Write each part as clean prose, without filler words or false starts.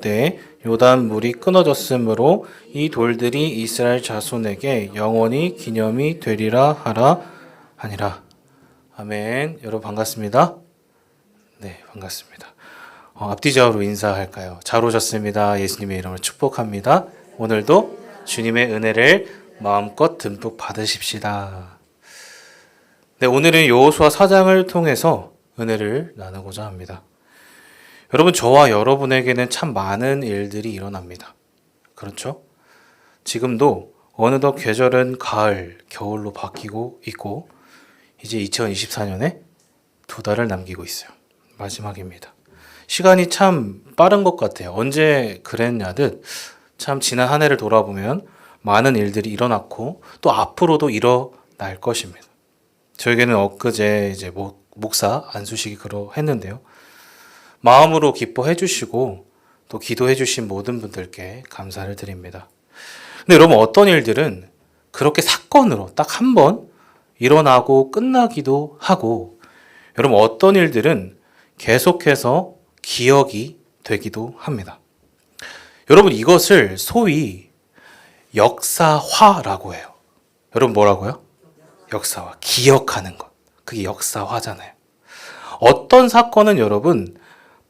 때 요단 물이 끊어졌으므로 이 돌들이 이스라엘 자손에게 영원히 기념이 되리라 하라 하니라. 아멘. 여러분 반갑습니다. 네, 반갑습니다. 앞뒤좌우로 인사할까요? 잘 오셨습니다. 예수님의 이름으로 축복합니다. 오늘도 주님의 은혜를 마음껏 듬뿍 받으십시다. 네, 오늘은 여호수아 4장을 통해서 은혜를 나누고자 합니다. 여러분, 저와 여러분에게는 참 많은 일들이 일어납니다. 그렇죠? 지금도 어느덧 계절은 가을, 겨울로 바뀌고 있고 이제 2024년에 2달을 남기고 있어요. 마지막입니다. 시간이 참 빠른 것 같아요. 언제 그랬냐듯 참 지난 한 해를 돌아보면 많은 일들이 일어났고 또 앞으로도 일어날 것입니다. 저에게는 엊그제 이제 목사 안수식이 그러했는데요. 마음으로 기뻐해 주시고 또 기도해 주신 모든 분들께 감사를 드립니다. 근데 여러분, 어떤 일들은 그렇게 사건으로 딱 한 번 일어나고 끝나기도 하고, 여러분 어떤 일들은 계속해서 기억이 되기도 합니다. 여러분, 이것을 소위 역사화라고 해요. 여러분 뭐라고요? 역사화. 기억하는 것. 그게 역사화잖아요. 어떤 사건은 여러분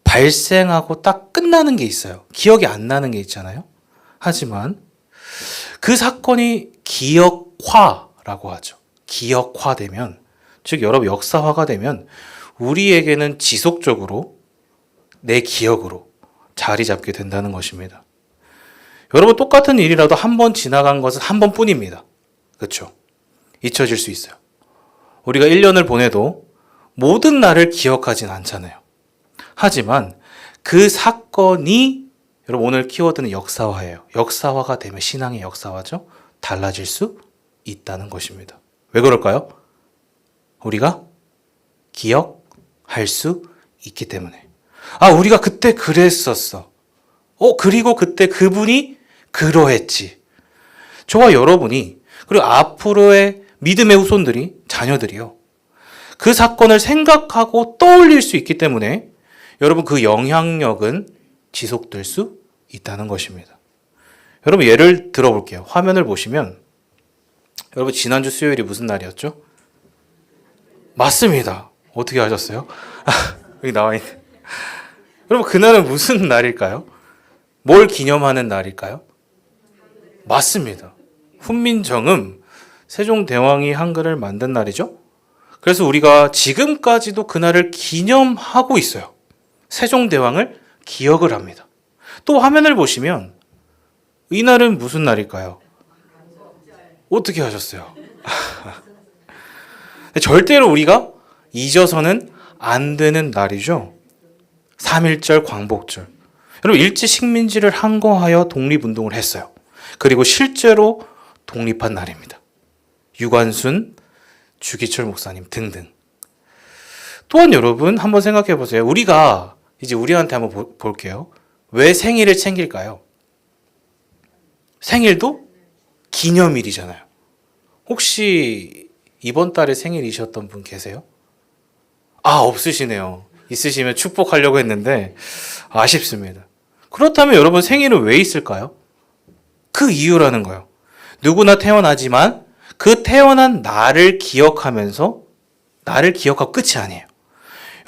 발생하고 딱 끝나는 게 있어요. 기억이 안 나는 게 있잖아요. 하지만 그 사건이 기억화라고 하죠. 기억화되면, 즉 여러분 역사화가 되면 우리에게는 지속적으로 내 기억으로 자리 잡게 된다는 것입니다. 여러분, 똑같은 일이라도 한 번 지나간 것은 한 번뿐입니다. 그렇죠? 잊혀질 수 있어요. 우리가 1년을 보내도 모든 날을 기억하진 않잖아요. 하지만 그 사건이, 여러분 오늘 키워드는 역사화예요. 역사화가 되면, 신앙의 역사화죠. 달라질 수 있다는 것입니다. 왜 그럴까요? 우리가 기억할 수 있기 때문에. 우리가 그때 그랬었어. 그리고 그때 그분이 그러했지. 저와 여러분이, 그리고 앞으로의 믿음의 후손들이, 자녀들이요, 그 사건을 생각하고 떠올릴 수 있기 때문에 여러분 그 영향력은 지속될 수 있다는 것입니다. 여러분 예를 들어볼게요. 화면을 보시면, 여러분 지난주 수요일이 무슨 날이었죠? 맞습니다. 어떻게 하셨어요? 여기 나와 있네. 여러분 그날은 무슨 날일까요? 뭘 기념하는 날일까요? 맞습니다. 훈민정음, 세종대왕이 한글을 만든 날이죠. 그래서 우리가 지금까지도 그날을 기념하고 있어요. 세종대왕을 기억을 합니다. 또 화면을 보시면 이날은 무슨 날일까요? 어떻게 하셨어요? 절대로 우리가 잊어서는 안 되는 날이죠. 3.1절 광복절. 여러분 일제 식민지를 항거하여 독립운동을 했어요. 그리고 실제로 독립한 날입니다. 유관순, 주기철 목사님 등등. 또한 여러분 한번 생각해 보세요. 우리가 이제 우리한테 한번 볼게요. 왜 생일을 챙길까요? 생일도 기념일이잖아요. 혹시 이번 달에 생일이셨던 분 계세요? 없으시네요. 있으시면 축복하려고 했는데 아쉽습니다. 그렇다면 여러분 생일은 왜 있을까요? 그 이유라는 거예요. 누구나 태어나지만 그 태어난 나를 기억하면서, 나를 기억하고 끝이 아니에요.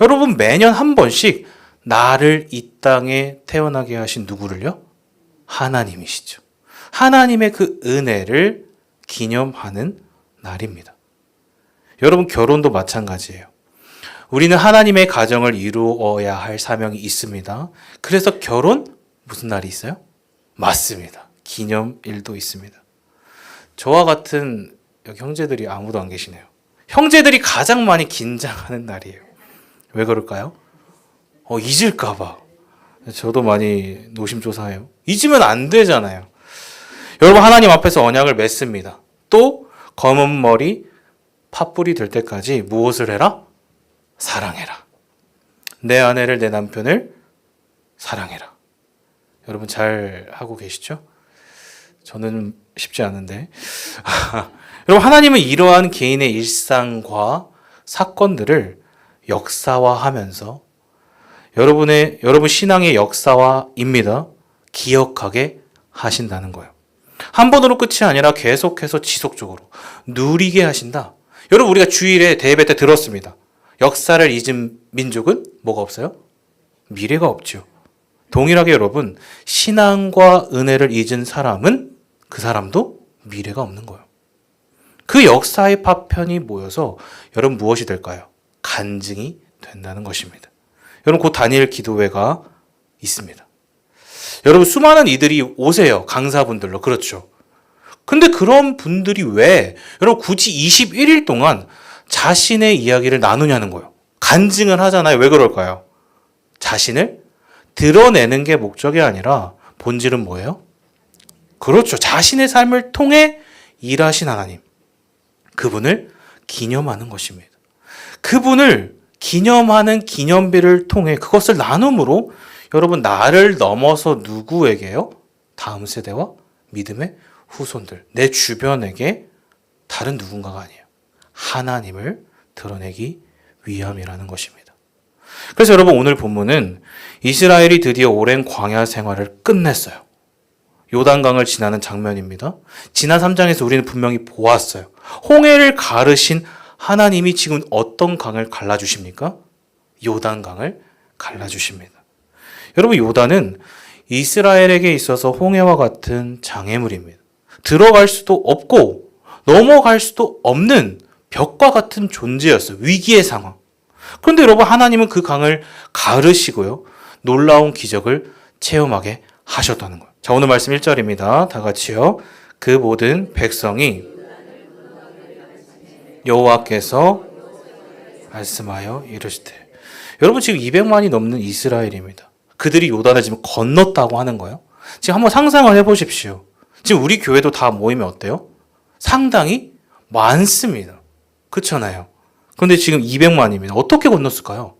여러분 매년 한 번씩 나를 이 땅에 태어나게 하신 누구를요? 하나님이시죠. 하나님의 그 은혜를 기념하는 날입니다. 여러분 결혼도 마찬가지예요. 우리는 하나님의 가정을 이루어야 할 사명이 있습니다. 그래서 결혼 무슨 날이 있어요? 맞습니다. 기념일도 있습니다. 저와 같은 여기 형제들이 아무도 안 계시네요. 형제들이 가장 많이 긴장하는 날이에요. 왜 그럴까요? 잊을까봐. 저도 많이 노심초사해요. 잊으면 안 되잖아요. 여러분 하나님 앞에서 언약을 맺습니다. 또 검은 머리 팥불이 될 때까지 무엇을 해라? 사랑해라. 내 아내를, 내 남편을 사랑해라. 여러분 잘 하고 계시죠? 저는 쉽지 않은데. 여러분 하나님은 이러한 개인의 일상과 사건들을 역사화하면서 여러분 신앙의 역사화입니다. 기억하게 하신다는 거예요. 한 번으로 끝이 아니라 계속해서 지속적으로 누리게 하신다. 여러분, 우리가 주일에 대예배 때 들었습니다. 역사를 잊은 민족은 뭐가 없어요? 미래가 없죠. 동일하게 여러분, 신앙과 은혜를 잊은 사람은 그 사람도 미래가 없는 거예요. 그 역사의 파편이 모여서 여러분 무엇이 될까요? 간증이 된다는 것입니다. 여러분, 곧 다니엘 기도회가 있습니다. 여러분, 수많은 이들이 오세요. 강사분들로. 그렇죠. 근데 그런 분들이 왜 여러분 굳이 21일 동안 자신의 이야기를 나누냐는 거예요. 간증을 하잖아요. 왜 그럴까요? 자신을 드러내는 게 목적이 아니라 본질은 뭐예요? 그렇죠. 자신의 삶을 통해 일하신 하나님. 그분을 기념하는 것입니다. 그분을 기념하는 기념비를 통해 그것을 나눔으로 여러분, 나를 넘어서 누구에게요? 다음 세대와 믿음의 후손들, 내 주변에게 다른 누군가가 아니에요. 하나님을 드러내기 위함이라는 것입니다. 그래서 여러분, 오늘 본문은 이스라엘이 드디어 오랜 광야 생활을 끝냈어요. 요단강을 지나는 장면입니다. 지난 3장에서 우리는 분명히 보았어요. 홍해를 가르신 하나님이 지금 어떤 강을 갈라주십니까? 요단강을 갈라주십니다. 여러분, 요단은 이스라엘에게 있어서 홍해와 같은 장애물입니다. 들어갈 수도 없고 넘어갈 수도 없는 벽과 같은 존재였어요. 위기의 상황. 그런데 여러분, 하나님은 그 강을 가르시고요. 놀라운 기적을 체험하게 하셨다는 거예요. 자, 오늘 말씀 1절입니다. 다 같이요. 그 모든 백성이 여호와께서 말씀하여 이르시되. 여러분, 지금 200만이 넘는 이스라엘입니다. 그들이 요단을 지금 건넜다고 하는 거예요. 지금 한번 상상을 해보십시오. 지금 우리 교회도 다 모이면 어때요? 상당히 많습니다. 그렇잖아요. 그런데 지금 200만입니다. 어떻게 건넜을까요?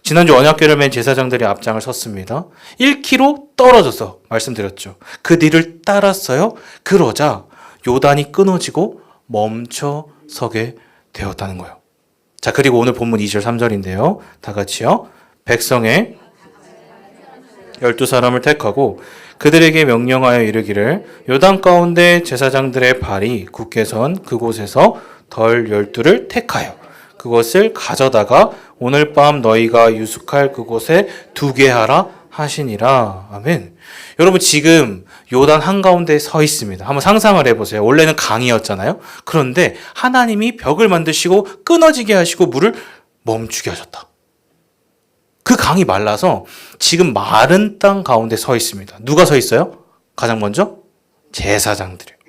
지난주 언약궤를 맨 제사장들이 앞장을 섰습니다. 1km 떨어져서 말씀드렸죠. 그 뒤를 따랐어요. 그러자 요단이 끊어지고 멈춰 서게 되었다는 거예요. 자, 그리고 오늘 본문 2절 3절인데요. 다 같이요. 백성의 12사람을 택하고 그들에게 명령하여 이르기를 요단 가운데 제사장들의 발이 굳게 선 그곳에서 덜 12를 택하여 그것을 가져다가 오늘 밤 너희가 유숙할 그곳에 두게 하라 하시니라. 아멘. 여러분, 지금 요단 한가운데 서 있습니다. 한번 상상을 해보세요. 원래는 강이었잖아요. 그런데 하나님이 벽을 만드시고 끊어지게 하시고 물을 멈추게 하셨다. 그 강이 말라서 지금 마른 땅 가운데 서 있습니다. 누가 서 있어요? 가장 먼저 제사장들이에요.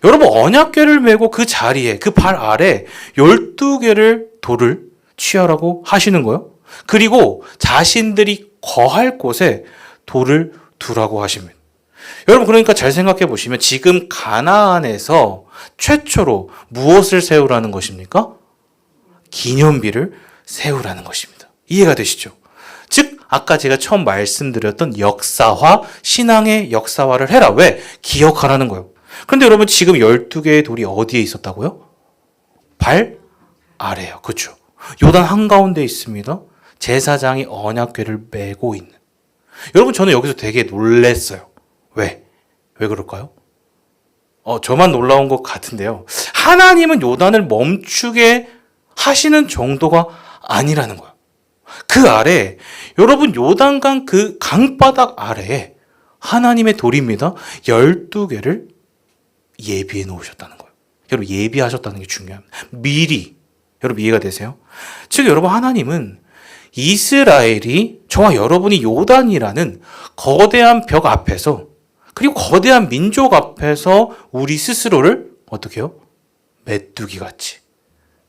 여러분, 언약궤를 메고 그 자리에 그 발 아래 12개를 돌을 취하라고 하시는 거예요. 그리고 자신들이 거할 곳에 돌을 두라고 하십니다. 여러분, 그러니까 잘 생각해 보시면 지금 가나안에서 최초로 무엇을 세우라는 것입니까? 기념비를 세우라는 것입니다. 이해가 되시죠? 즉, 아까 제가 처음 말씀드렸던 역사화, 신앙의 역사화를 해라. 왜? 기억하라는 거예요. 그런데 여러분, 지금 12개의 돌이 어디에 있었다고요? 발 아래요. 그렇죠? 요단 한가운데 있습니다. 제사장이 언약궤를 메고 있는. 여러분, 저는 여기서 되게 놀랐어요. 왜? 왜 그럴까요? 저만 놀라운 것 같은데요. 하나님은 요단을 멈추게 하시는 정도가 아니라는 거예요. 그 아래, 여러분, 요단강 그 강바닥 아래에 하나님의 돌입니다. 12개를 예비해 놓으셨다는 거예요. 여러분, 예비하셨다는 게 중요합니다. 미리. 여러분, 이해가 되세요? 즉, 여러분, 하나님은 이스라엘이, 저와 여러분이 요단이라는 거대한 벽 앞에서, 그리고 거대한 민족 앞에서 우리 스스로를 어떻게 해요? 메뚜기 같이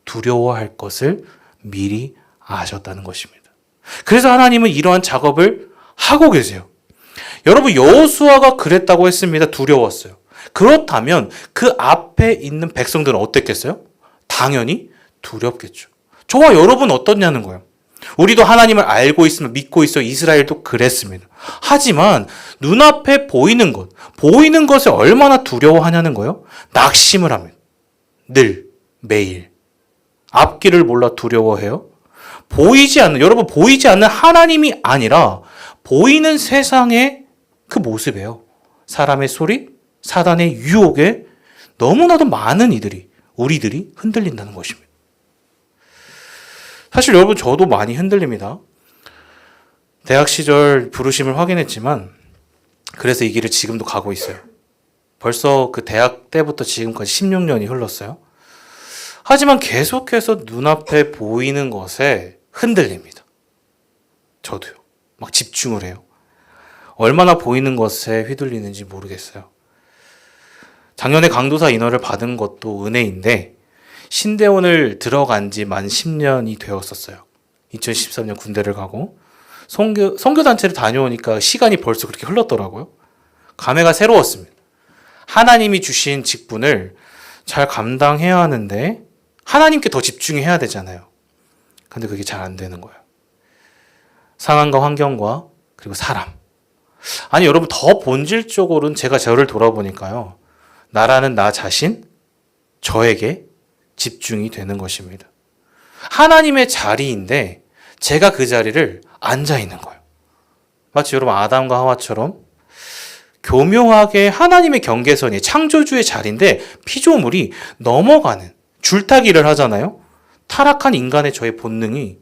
두려워할 것을 미리 아셨다는 것입니다. 그래서 하나님은 이러한 작업을 하고 계세요. 여러분, 여호수아가 그랬다고 했습니다. 두려웠어요. 그렇다면 그 앞에 있는 백성들은 어땠겠어요? 당연히 두렵겠죠. 저와 여러분 어떻냐는 거예요. 우리도 하나님을 알고 있으면 믿고 있어요. 이스라엘도 그랬습니다. 하지만 눈앞에 보이는 것을 얼마나 두려워하냐는 거예요. 낙심을 합니다. 늘, 매일. 앞길을 몰라 두려워해요. 여러분, 보이지 않는 하나님이 아니라 보이는 세상에 그 모습이에요. 사람의 소리, 사단의 유혹에 너무나도 많은 우리들이 흔들린다는 것입니다. 사실 여러분 저도 많이 흔들립니다. 대학 시절 부르심을 확인했지만 그래서 이 길을 지금도 가고 있어요. 벌써 그 대학 때부터 지금까지 16년이 흘렀어요. 하지만 계속해서 눈앞에 보이는 것에 흔들립니다. 저도요. 막 집중을 해요. 얼마나 보이는 것에 휘둘리는지 모르겠어요. 작년에 강도사 인허를 받은 것도 은혜인데 신대원을 들어간 지 만 10년이 되었었어요. 2013년 군대를 가고 선교단체를 다녀오니까 시간이 벌써 그렇게 흘렀더라고요. 감회가 새로웠습니다. 하나님이 주신 직분을 잘 감당해야 하는데 하나님께 더 집중해야 되잖아요. 근데 그게 잘 안 되는 거예요. 상황과 환경과 그리고 사람. 아니 여러분 더 본질적으로는 제가 저를 돌아보니까요. 나라는 나 자신, 저에게 집중이 되는 것입니다. 하나님의 자리인데 제가 그 자리를 앉아 있는 거예요. 마치 여러분 아담과 하와처럼 교묘하게 하나님의 경계선이 창조주의 자리인데 피조물이 넘어가는 줄타기를 하잖아요. 타락한 인간의 저의 본능이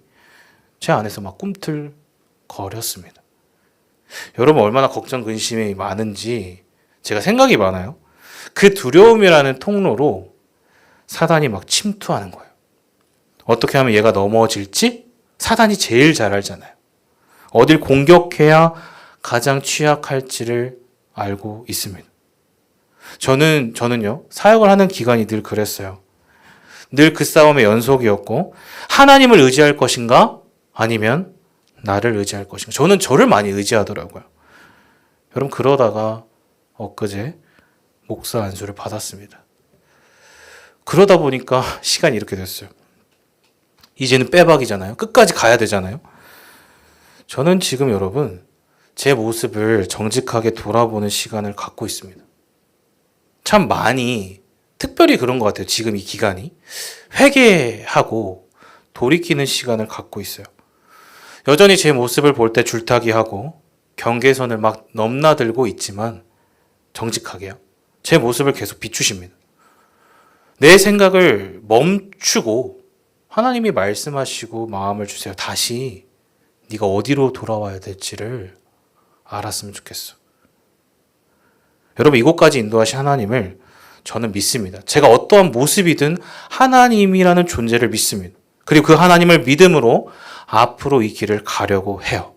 제 안에서 막 꿈틀거렸습니다. 여러분 얼마나 걱정 근심이 많은지 제가 생각이 많아요. 그 두려움이라는 통로로 사단이 막 침투하는 거예요. 어떻게 하면 얘가 넘어질지 사단이 제일 잘 알잖아요. 어딜 공격해야 가장 취약할지를 알고 있습니다. 저는요, 사역을 하는 기간이 늘 그랬어요. 늘 그 싸움의 연속이었고, 하나님을 의지할 것인가? 아니면 나를 의지할 것인가? 저는 저를 많이 의지하더라고요. 여러분, 그러다가 엊그제 목사 안수를 받았습니다. 그러다 보니까 시간이 이렇게 됐어요. 이제는 빼박이잖아요. 끝까지 가야 되잖아요. 저는 지금 여러분, 제 모습을 정직하게 돌아보는 시간을 갖고 있습니다. 참 많이, 특별히 그런 것 같아요. 지금 이 기간이. 회개하고 돌이키는 시간을 갖고 있어요. 여전히 제 모습을 볼 때 줄타기하고 경계선을 막 넘나들고 있지만 정직하게요. 제 모습을 계속 비추십니다. 내 생각을 멈추고 하나님이 말씀하시고 마음을 주세요. 다시 네가 어디로 돌아와야 될지를 알았으면 좋겠어. 여러분 이곳까지 인도하신 하나님을 저는 믿습니다. 제가 어떠한 모습이든 하나님이라는 존재를 믿습니다. 그리고 그 하나님을 믿음으로 앞으로 이 길을 가려고 해요.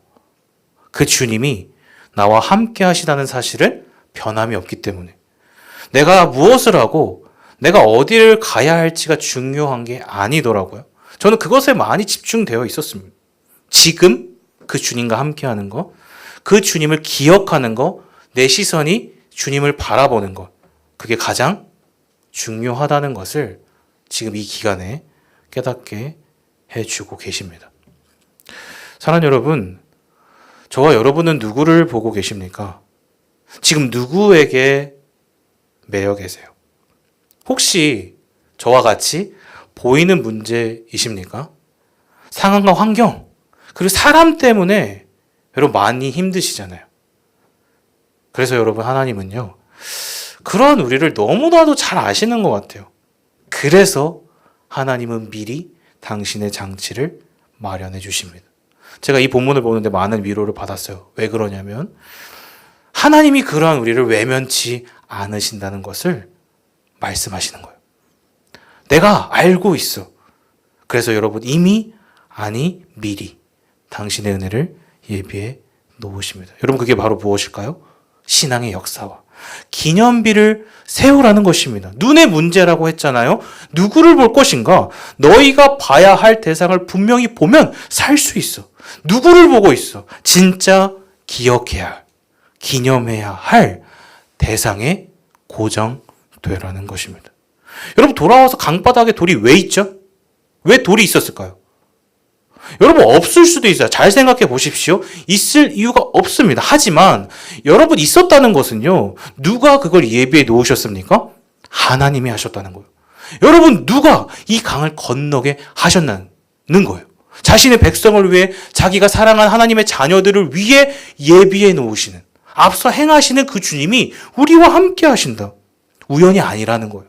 그 주님이 나와 함께 하시다는 사실은 변함이 없기 때문에 내가 무엇을 하고 내가 어디를 가야 할지가 중요한 게 아니더라고요. 저는 그것에 많이 집중되어 있었습니다. 지금 그 주님과 함께하는 것, 그 주님을 기억하는 것, 내 시선이 주님을 바라보는 것, 그게 가장 중요하다는 것을 지금 이 기간에 깨닫게 해주고 계십니다. 사랑하는 여러분, 저와 여러분은 누구를 보고 계십니까? 지금 누구에게 매여 계세요? 혹시 저와 같이 보이는 문제이십니까? 상황과 환경, 그리고 사람 때문에 여러분 많이 힘드시잖아요. 그래서 여러분 하나님은요, 그런 우리를 너무나도 잘 아시는 것 같아요. 그래서 하나님은 미리 당신의 장치를 마련해 주십니다. 제가 이 본문을 보는데 많은 위로를 받았어요. 왜 그러냐면 하나님이 그러한 우리를 외면치 않으신다는 것을 말씀하시는 거예요. 내가 알고 있어. 그래서 여러분 이미 아니 미리 당신의 은혜를 예비해 놓으십니다. 여러분 그게 바로 무엇일까요? 신앙의 역사와 기념비를 세우라는 것입니다. 눈의 문제라고 했잖아요. 누구를 볼 것인가? 너희가 봐야 할 대상을 분명히 보면 살 수 있어. 누구를 보고 있어? 진짜 기억해야 할, 기념해야 할 대상에 고정되라는 것입니다. 여러분 돌아와서 강바닥에 돌이 왜 있죠? 왜 돌이 있었을까요? 여러분 없을 수도 있어요. 잘 생각해 보십시오. 있을 이유가 없습니다. 하지만 여러분 있었다는 것은요. 누가 그걸 예비해 놓으셨습니까? 하나님이 하셨다는 거예요. 여러분 누가 이 강을 건너게 하셨다는 거예요. 자신의 백성을 위해 자기가 사랑한 하나님의 자녀들을 위해 예비해 놓으시는 앞서 행하시는 그 주님이 우리와 함께 하신다. 우연이 아니라는 거예요.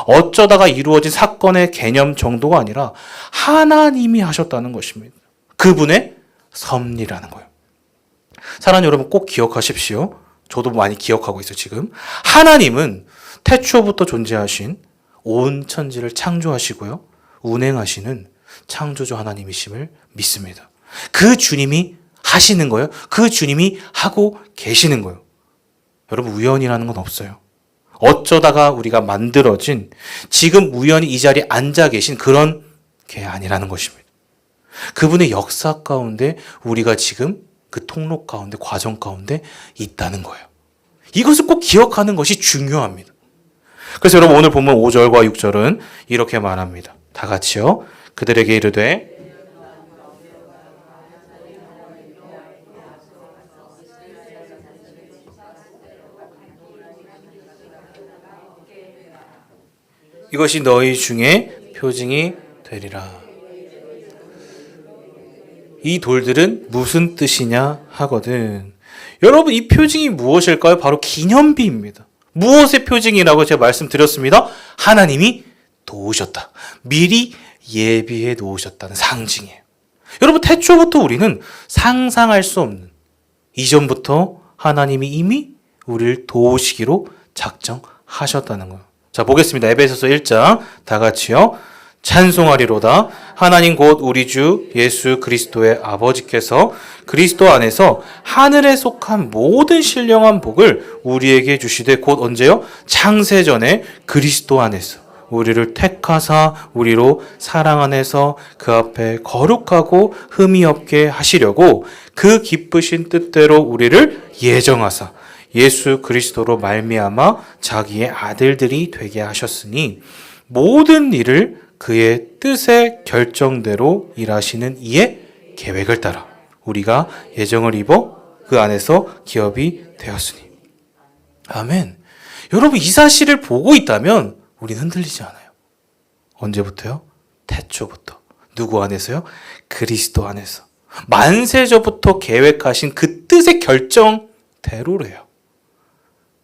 어쩌다가 이루어진 사건의 개념 정도가 아니라 하나님이 하셨다는 것입니다. 그분의 섭리라는 거예요. 사랑하는 여러분, 꼭 기억하십시오. 저도 많이 기억하고 있어요, 지금. 하나님은 태초부터 존재하신 온 천지를 창조하시고요, 운행하시는 창조주 하나님이심을 믿습니다. 그 주님이 하시는 거예요. 그 주님이 하고 계시는 거예요. 여러분, 우연이라는 건 없어요. 어쩌다가 우리가 만들어진, 지금 우연히 이 자리에 앉아 계신 그런 게 아니라는 것입니다. 그분의 역사 가운데 우리가 지금 그 통로 가운데, 과정 가운데 있다는 거예요. 이것을 꼭 기억하는 것이 중요합니다. 그래서 여러분, 오늘 본문 5절과 6절은 이렇게 말합니다. 다 같이요. 그들에게 이르되 이것이 너희 중에 표징이 되리라. 이 돌들은 무슨 뜻이냐 하거든. 여러분, 이 표징이 무엇일까요? 바로 기념비입니다. 무엇의 표징이라고 제가 말씀드렸습니다. 하나님이 도우셨다. 미리 예비해 놓으셨다는 상징이에요. 여러분, 태초부터 우리는 상상할 수 없는, 이전부터 하나님이 이미 우리를 도우시기로 작정하셨다는 거예요. 자, 보겠습니다. 에베소서 1장 다 같이요. 찬송하리로다. 하나님 곧 우리 주 예수 그리스도의 아버지께서 그리스도 안에서 하늘에 속한 모든 신령한 복을 우리에게 주시되, 곧 언제요? 창세전에 그리스도 안에서 우리를 택하사 우리로 사랑 안에서 그 앞에 거룩하고 흠이 없게 하시려고 그 기쁘신 뜻대로 우리를 예정하사 예수 그리스도로 말미암아 자기의 아들들이 되게 하셨으니, 모든 일을 그의 뜻의 결정대로 일하시는 이의 계획을 따라 우리가 예정을 입어 그 안에서 기업이 되었으니. 아멘. 여러분, 이 사실을 보고 있다면 우리는 흔들리지 않아요. 언제부터요? 태초부터. 누구 안에서요? 그리스도 안에서. 만세전부터 계획하신 그 뜻의 결정대로래요.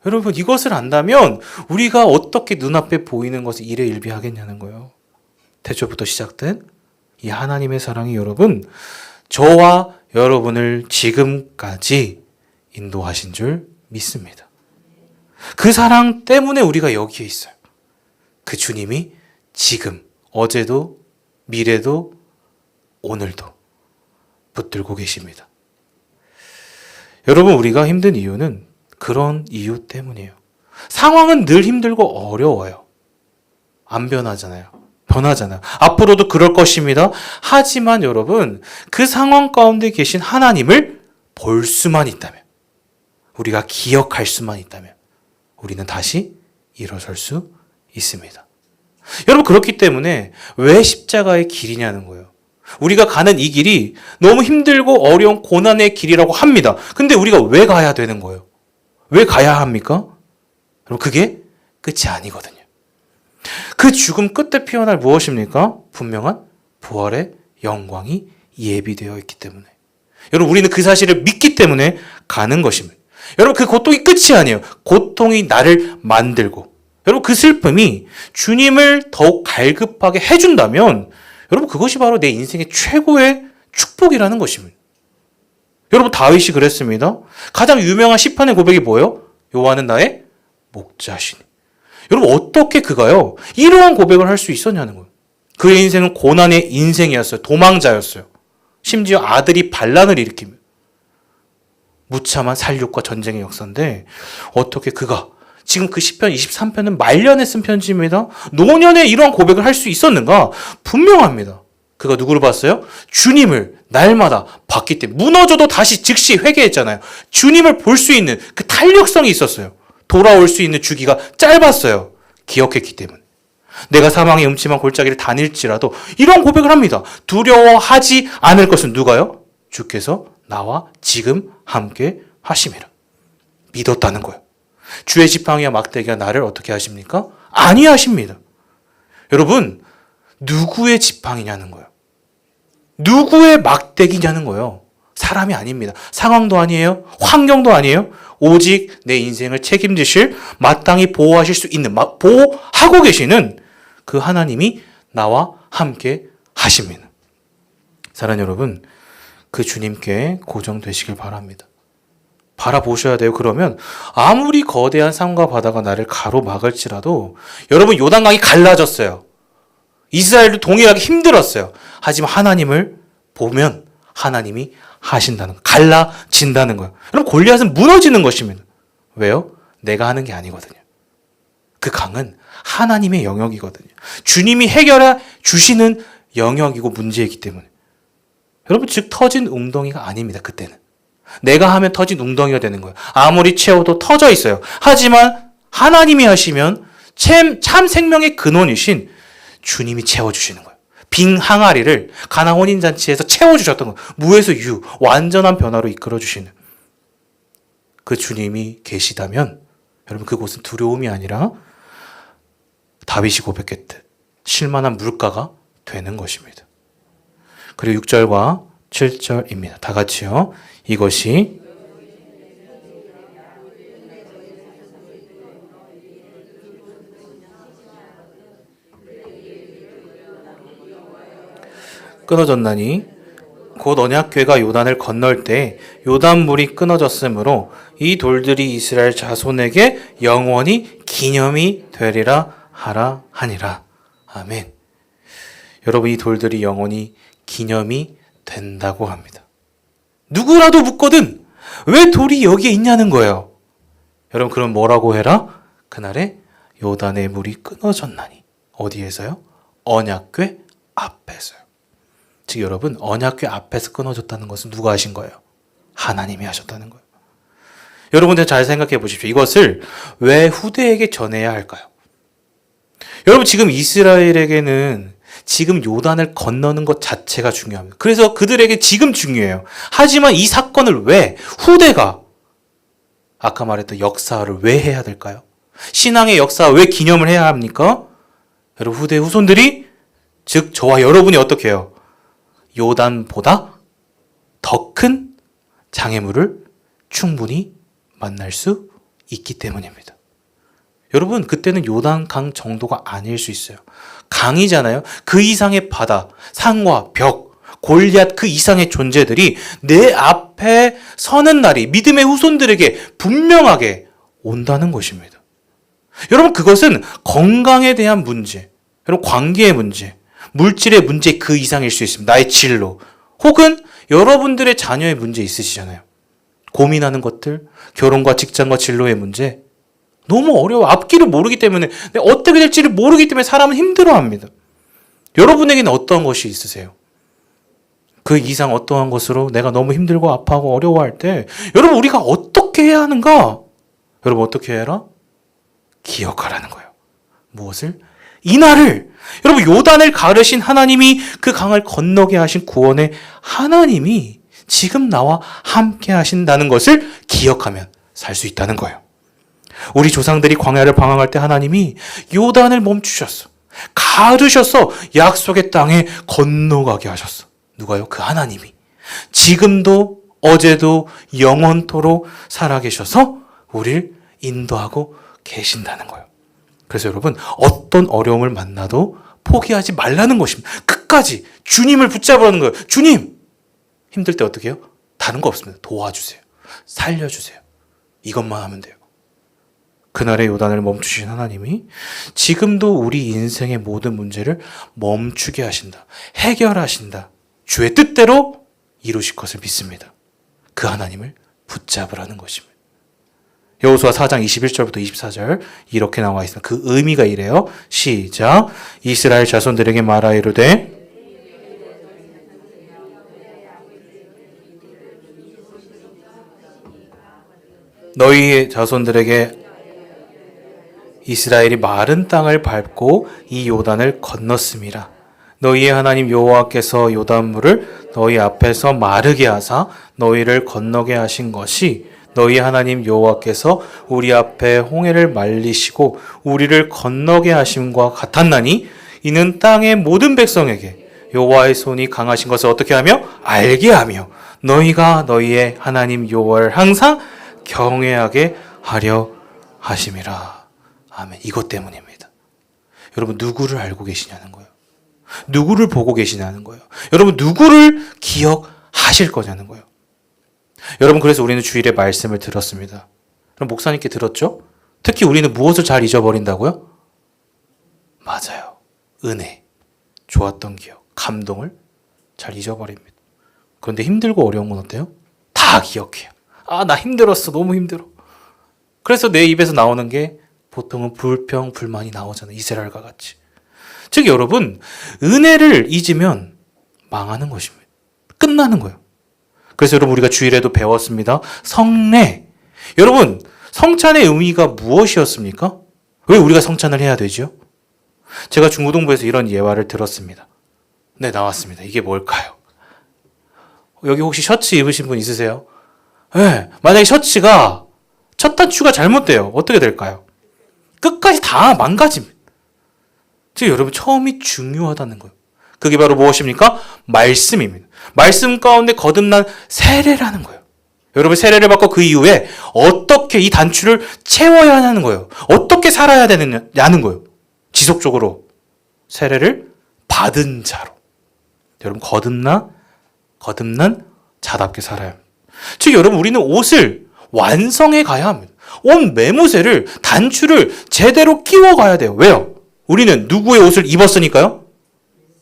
여러분, 이것을 안다면 우리가 어떻게 눈앞에 보이는 것을 일희일비하겠냐는 거예요. 태초부터 시작된 이 하나님의 사랑이 여러분, 저와 여러분을 지금까지 인도하신 줄 믿습니다. 그 사랑 때문에 우리가 여기에 있어요. 그 주님이 지금, 어제도, 미래도, 오늘도 붙들고 계십니다. 여러분, 우리가 힘든 이유는 그런 이유 때문이에요. 상황은 늘 힘들고 어려워요. 안 변하잖아요. 변하잖아요. 앞으로도 그럴 것입니다. 하지만 여러분, 그 상황 가운데 계신 하나님을 볼 수만 있다면, 우리가 기억할 수만 있다면 우리는 다시 일어설 수 있습니다. 여러분, 그렇기 때문에 왜 십자가의 길이냐는 거예요. 우리가 가는 이 길이 너무 힘들고 어려운 고난의 길이라고 합니다. 근데 우리가 왜 가야 되는 거예요? 왜 가야 합니까? 여러분, 그게 끝이 아니거든요. 그 죽음 끝에 피어날 무엇입니까? 분명한 부활의 영광이 예비되어 있기 때문에. 여러분, 우리는 그 사실을 믿기 때문에 가는 것입니다. 여러분, 그 고통이 끝이 아니에요. 고통이 나를 만들고, 여러분, 그 슬픔이 주님을 더욱 갈급하게 해준다면, 여러분, 그것이 바로 내 인생의 최고의 축복이라는 것입니다. 여러분, 다윗이 그랬습니다. 가장 유명한 시편의 고백이 뭐예요? 여호와는 나의 목자시니. 여러분, 어떻게 그가요? 이러한 고백을 할 수 있었냐는 거예요. 그의 인생은 고난의 인생이었어요. 도망자였어요. 심지어 아들이 반란을 일으킵니다. 무참한 살육과 전쟁의 역사인데, 어떻게 그가 지금 그 시편 23편은 말년에 쓴 편지입니다. 노년에 이러한 고백을 할 수 있었는가? 분명합니다. 그가 누구를 봤어요? 주님을 날마다 봤기 때문에. 무너져도 다시 즉시 회개했잖아요. 주님을 볼 수 있는 그 탄력성이 있었어요. 돌아올 수 있는 주기가 짧았어요. 기억했기 때문에. 내가 사망의 음침한 골짜기를 다닐지라도 이런 고백을 합니다. 두려워하지 않을 것은 누가요? 주께서 나와 지금 함께 하심이라. 믿었다는 거예요. 주의 지팡이와 막대기가 나를 어떻게 하십니까? 아니하십니다. 여러분, 누구의 지팡이냐는 거예요. 누구의 막대기냐는 거예요. 사람이 아닙니다. 상황도 아니에요. 환경도 아니에요. 오직 내 인생을 책임지실, 마땅히 보호하실 수 있는, 보호하고 계시는 그 하나님이 나와 함께 하십니다. 사랑하는 여러분, 그 주님께 고정되시길 바랍니다. 바라보셔야 돼요. 그러면 아무리 거대한 산과 바다가 나를 가로막을지라도, 여러분, 요단강이 갈라졌어요. 이스라엘도 동일하게 힘들었어요. 하지만 하나님을 보면 하나님이 하신다는 거, 갈라진다는 거예요. 여러분, 골리앗은 무너지는 것입니다. 왜요? 내가 하는 게 아니거든요. 그 강은 하나님의 영역이거든요. 주님이 해결해 주시는 영역이고 문제이기 때문에. 여러분, 즉 터진 웅덩이가 아닙니다. 그때는 내가 하면 터진 웅덩이가 되는 거예요. 아무리 채워도 터져 있어요. 하지만 하나님이 하시면 참 생명의 근원이신 주님이 채워주시는 거예요. 빈 항아리를 가나 혼인잔치에서 채워주셨던 거예요. 무에서 유, 완전한 변화로 이끌어주시는 그 주님이 계시다면, 여러분, 그곳은 두려움이 아니라 다윗이 고백했듯 실만한 물가가 되는 것입니다. 그리고 6절과 7절입니다. 다 같이요. 이것이 끊어졌나니 곧 언약궤가 요단을 건널 때 요단물이 끊어졌으므로 이 돌들이 이스라엘 자손에게 영원히 기념이 되리라 하라 하니라. 아멘. 여러분, 이 돌들이 영원히 기념이 된다고 합니다. 누구라도 묻거든 왜 돌이 여기에 있냐는 거예요. 여러분, 그럼 뭐라고 해라? 그날에 요단의 물이 끊어졌나니. 어디에서요? 언약궤 앞에서요. 즉 여러분, 언약궤 앞에서 끊어졌다는 것은 누가 하신 거예요? 하나님이 하셨다는 거예요. 여러분들 잘 생각해 보십시오. 이것을 왜 후대에게 전해야 할까요? 여러분, 지금 이스라엘에게는 지금 요단을 건너는 것 자체가 중요합니다. 그래서 그들에게 지금 중요해요. 하지만 이 사건을 왜 후대가, 아까 말했던 역사를 왜 해야 될까요? 신앙의 역사 왜 기념을 해야 합니까? 여러분, 후대 후손들이, 즉 저와 여러분이 어떻게 해요? 요단보다 더 큰 장애물을 충분히 만날 수 있기 때문입니다. 여러분, 그때는 요단강 정도가 아닐 수 있어요. 강이잖아요. 그 이상의 바다, 산과 벽, 골리앗 그 이상의 존재들이 내 앞에 서는 날이 믿음의 후손들에게 분명하게 온다는 것입니다. 여러분, 그것은 건강에 대한 문제, 여러분, 관계의 문제, 물질의 문제 그 이상일 수 있습니다. 나의 진로, 혹은 여러분들의 자녀의 문제 있으시잖아요. 고민하는 것들, 결혼과 직장과 진로의 문제, 너무 어려워. 앞길을 모르기 때문에, 내가 어떻게 될지를 모르기 때문에 사람은 힘들어합니다. 여러분에게는 어떠한 것이 있으세요? 그 이상 어떠한 것으로 내가 너무 힘들고 아파하고 어려워할 때, 여러분, 우리가 어떻게 해야 하는가? 여러분, 어떻게 해라? 기억하라는 거예요. 무엇을? 이날을, 여러분, 요단을 가르신 하나님이, 그 강을 건너게 하신 구원의 하나님이 지금 나와 함께 하신다는 것을 기억하면 살 수 있다는 거예요. 우리 조상들이 광야를 방황할 때 하나님이 요단을 멈추셨어. 가르셔서 약속의 땅에 건너가게 하셨어. 누가요? 그 하나님이. 지금도 어제도 영원토록 살아계셔서 우리를 인도하고 계신다는 거예요. 그래서 여러분, 어떤 어려움을 만나도 포기하지 말라는 것입니다. 끝까지 주님을 붙잡으라는 거예요. 주님! 힘들 때 어떻게 해요? 다른 거 없습니다. 도와주세요. 살려주세요. 이것만 하면 돼요. 그날의 요단을 멈추신 하나님이 지금도 우리 인생의 모든 문제를 멈추게 하신다. 해결하신다. 주의 뜻대로 이루실 것을 믿습니다. 그 하나님을 붙잡으라는 것입니다. 여호수아 4장 21절부터 24절 이렇게 나와 있습니다. 그 의미가 이래요. 시작. 이스라엘 자손들에게 말하 이르되 너희의 자손들에게 이스라엘이 마른 땅을 밟고 이 요단을 건넜음이라. 너희의 하나님 여호와께서 요단물을 너희 앞에서 마르게 하사 너희를 건너게 하신 것이 너희 하나님 여호와께서 우리 앞에 홍해를 말리시고 우리를 건너게 하심과 같았나니 이는 땅의 모든 백성에게 여호와의 손이 강하신 것을 어떻게 하며? 알게 하며 너희가 너희의 하나님 여호와를 항상 경외하게 하려 하심이라. 아멘. 이것 때문입니다. 여러분 누구를 알고 계시냐는 거예요. 누구를 보고 계시냐는 거예요. 여러분 누구를 기억하실 거냐는 거예요. 여러분 그래서 우리는 주일에 말씀을 들었습니다. 그럼 목사님께 들었죠? 특히 우리는 무엇을 잘 잊어버린다고요? 맞아요. 은혜, 좋았던 기억, 감동을 잘 잊어버립니다. 그런데 힘들고 어려운 건 어때요? 다 기억해요. 아, 나 힘들었어. 너무 힘들어. 그래서 내 입에서 나오는 게 보통은 불평, 불만이 나오잖아요. 이스라엘과 같이. 즉 여러분, 은혜를 잊으면 망하는 것입니다. 끝나는 거예요. 그래서 여러분 우리가 주일에도 배웠습니다. 성례. 여러분, 성찬의 의미가 무엇이었습니까? 왜 우리가 성찬을 해야 되죠? 제가 중고등부에서 이런 예화를 들었습니다. 네, 나왔습니다. 이게 뭘까요? 여기 혹시 셔츠 입으신 분 있으세요? 네, 만약에 셔츠가 첫 단추가 잘못돼요. 어떻게 될까요? 끝까지 다 망가집니다. 즉 여러분 처음이 중요하다는 거예요. 그게 바로 무엇입니까? 말씀입니다. 말씀 가운데 거듭난 세례라는 거예요. 여러분 세례를 받고 그 이후에 어떻게 이 단추를 채워야 하는 거예요. 어떻게 살아야 되느냐는 거예요. 지속적으로 세례를 받은 자로. 여러분 거듭난 자답게 살아야 합니다. 즉 여러분 우리는 옷을 완성해 가야 합니다. 옷 매무새를 단추를 제대로 끼워 가야 돼요. 왜요? 우리는 누구의 옷을 입었으니까요?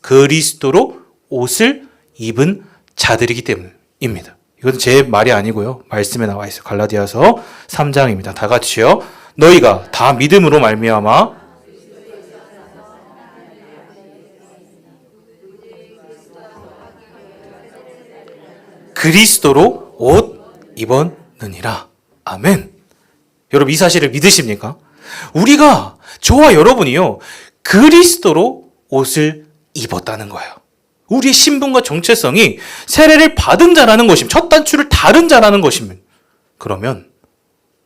그리스도로 옷을 입은 자들이기 때문입니다. 이것은 제 말이 아니고요. 말씀에 나와 있어요. 갈라디아서 3장입니다. 다 같이요. 너희가 다 믿음으로 말미암아 그리스도로 옷 입었느니라. 아멘. 여러분 이 사실을 믿으십니까? 우리가 저와 여러분이요. 그리스도로 옷을 입었다는 거예요. 우리의 신분과 정체성이 세례를 받은 자라는 것입니다. 첫 단추를 다른 자라는 것입니다. 그러면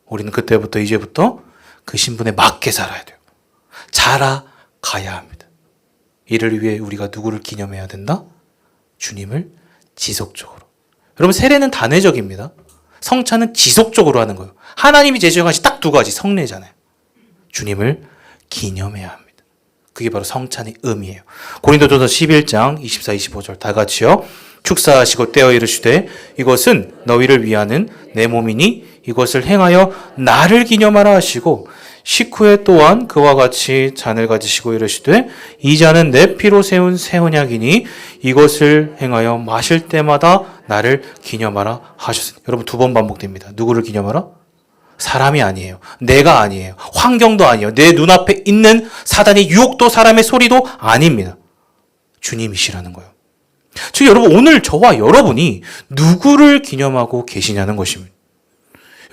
우리는 그때부터 이제부터 그 신분에 맞게 살아야 돼요. 자라가야 합니다. 이를 위해 우리가 누구를 기념해야 된다? 주님을 지속적으로. 여러분 세례는 단회적입니다. 성찬은 지속적으로 하는 거예요. 하나님이 제정하신 딱 두 가지 성례잖아요. 주님을 기념해야 합니다. 그게 바로 성찬의 의미예요. 고린도전서 11장 24, 25절 다 같이요. 축사하시고 떼어 이르시되 이것은 너희를 위하는 내 몸이니 이것을 행하여 나를 기념하라 하시고 식후에 또한 그와 같이 잔을 가지시고 이르시되 이 잔은 내 피로 세운 새 언약이니 이것을 행하여 마실 때마다 나를 기념하라 하셨으니. 여러분 두 번 반복됩니다. 누구를 기념하라? 사람이 아니에요. 내가 아니에요. 환경도 아니에요. 내 눈앞에 있는 사단의 유혹도 사람의 소리도 아닙니다. 주님이시라는 거예요. 즉 여러분 오늘 저와 여러분이 누구를 기념하고 계시냐는 것입니다.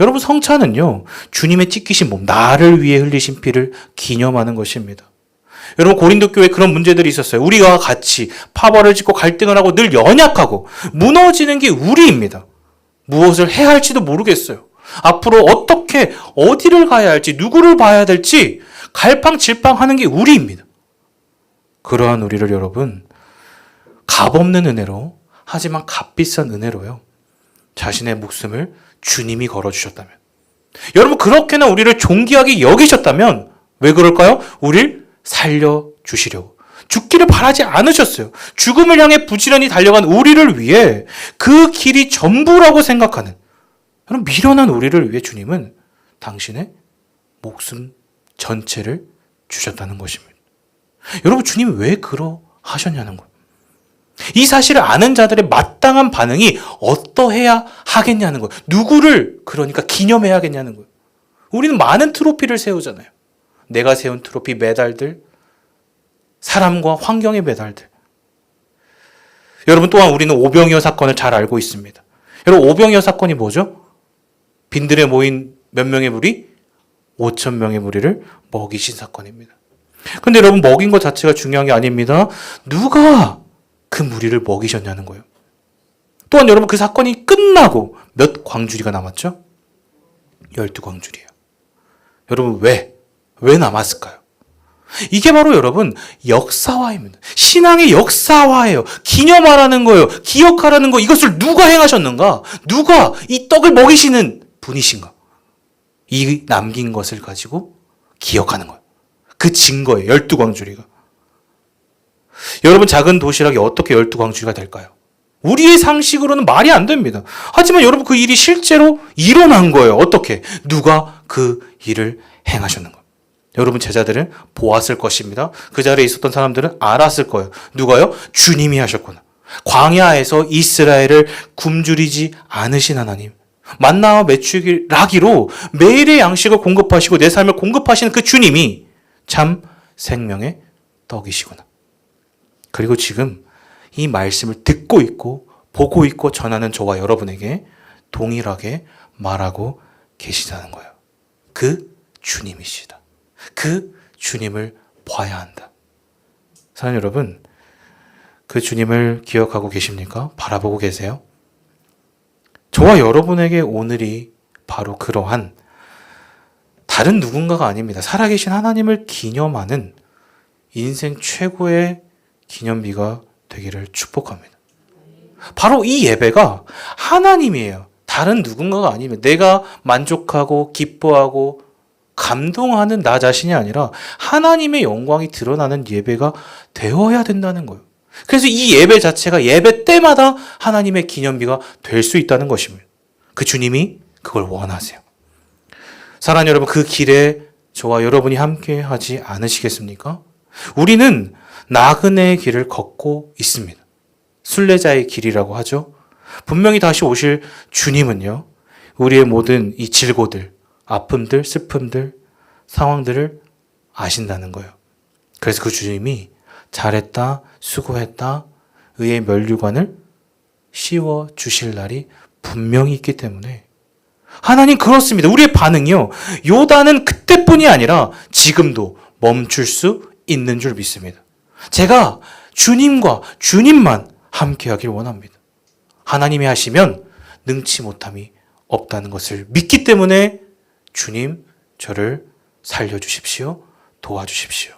여러분 성찬은요. 주님의 찢기신 몸, 나를 위해 흘리신 피를 기념하는 것입니다. 여러분 고린도 교회에 그런 문제들이 있었어요. 우리가 같이 파벌을 짓고 갈등을 하고 늘 연약하고 무너지는 게 우리입니다. 무엇을 해야 할지도 모르겠어요. 앞으로 어떻게 어디를 가야 할지 누구를 봐야 될지 갈팡질팡하는 게 우리입니다. 그러한 우리를 여러분 값없는 은혜로 하지만 값비싼 은혜로요. 자신의 목숨을 주님이 걸어주셨다면 여러분 그렇게나 우리를 존귀하게 여기셨다면 왜 그럴까요? 우리를 살려주시려고 죽기를 바라지 않으셨어요. 죽음을 향해 부지런히 달려간 우리를 위해 그 길이 전부라고 생각하는 여러분 미련한 우리를 위해 주님은 당신의 목숨 전체를 주셨다는 것입니다. 여러분 주님이 왜 그러하셨냐는 거예요. 이 사실을 아는 자들의 마땅한 반응이 어떠해야 하겠냐는 거예요. 누구를 그러니까 기념해야겠냐는 거예요. 우리는 많은 트로피를 세우잖아요. 내가 세운 트로피, 메달들, 사람과 환경의 메달들. 여러분 또한 우리는 오병이어 사건을 잘 알고 있습니다. 여러분 오병이어 사건이 뭐죠? 빈들에 모인 몇 명의 무리? 5천 명의 무리를 먹이신 사건입니다. 근데 여러분 먹인 것 자체가 중요한 게 아닙니다. 누가 그 무리를 먹이셨냐는 거예요. 또한 여러분 그 사건이 끝나고 몇 광주리가 남았죠? 12광주리예요. 여러분 왜 남았을까요? 이게 바로 여러분 역사화입니다. 신앙의 역사화예요. 기념하라는 거예요. 기억하라는 거. 이것을 누가 행하셨는가? 누가 이 떡을 먹이시는 분이신가? 이 남긴 것을 가지고 기억하는 거예요. 그 증거예요. 12광주리가. 여러분 작은 도시락이 어떻게 12광주리가 될까요? 우리의 상식으로는 말이 안 됩니다. 하지만 여러분 그 일이 실제로 일어난 거예요. 어떻게? 누가 그 일을 행하셨는가? 여러분 제자들은 보았을 것입니다. 그 자리에 있었던 사람들은 알았을 거예요. 누가요? 주님이 하셨구나. 광야에서 이스라엘을 굶주리지 않으신 하나님. 만나와 메추기 라기로 매일의 양식을 공급하시고 내 삶을 공급하시는 그 주님이 참 생명의 떡이시구나. 그리고 지금 이 말씀을 듣고 있고 보고 있고 전하는 저와 여러분에게 동일하게 말하고 계시다는 거예요. 그 주님이시다. 그 주님을 봐야 한다. 사랑하는 여러분, 그 주님을 기억하고 계십니까? 바라보고 계세요? 저와 여러분에게 오늘이 바로 그러한 다른 누군가가 아닙니다. 살아계신 하나님을 기념하는 인생 최고의 기념비가 되기를 축복합니다. 바로 이 예배가 하나님이에요. 다른 누군가가 아니면 내가 만족하고 기뻐하고 감동하는 나 자신이 아니라 하나님의 영광이 드러나는 예배가 되어야 된다는 거예요. 그래서 이 예배 자체가 예배 때마다 하나님의 기념비가 될 수 있다는 것입니다. 그 주님이 그걸 원하세요. 사랑하는 여러분, 그 길에 저와 여러분이 함께 하지 않으시겠습니까? 우리는 나그네의 길을 걷고 있습니다. 순례자의 길이라고 하죠. 분명히 다시 오실 주님은요, 우리의 모든 이 질고들, 아픔들, 슬픔들, 상황들을 아신다는 거예요. 그래서 그 주님이 잘했다, 수고했다, 의의 면류관을 씌워 주실 날이 분명히 있기 때문에 하나님 그렇습니다. 우리의 반응이요, 요단은 그때뿐이 아니라 지금도 멈출 수 있는 줄 믿습니다. 제가 주님과 주님만 함께하길 원합니다. 하나님이 하시면 능치 못함이 없다는 것을 믿기 때문에 주님 저를 살려주십시오. 도와주십시오.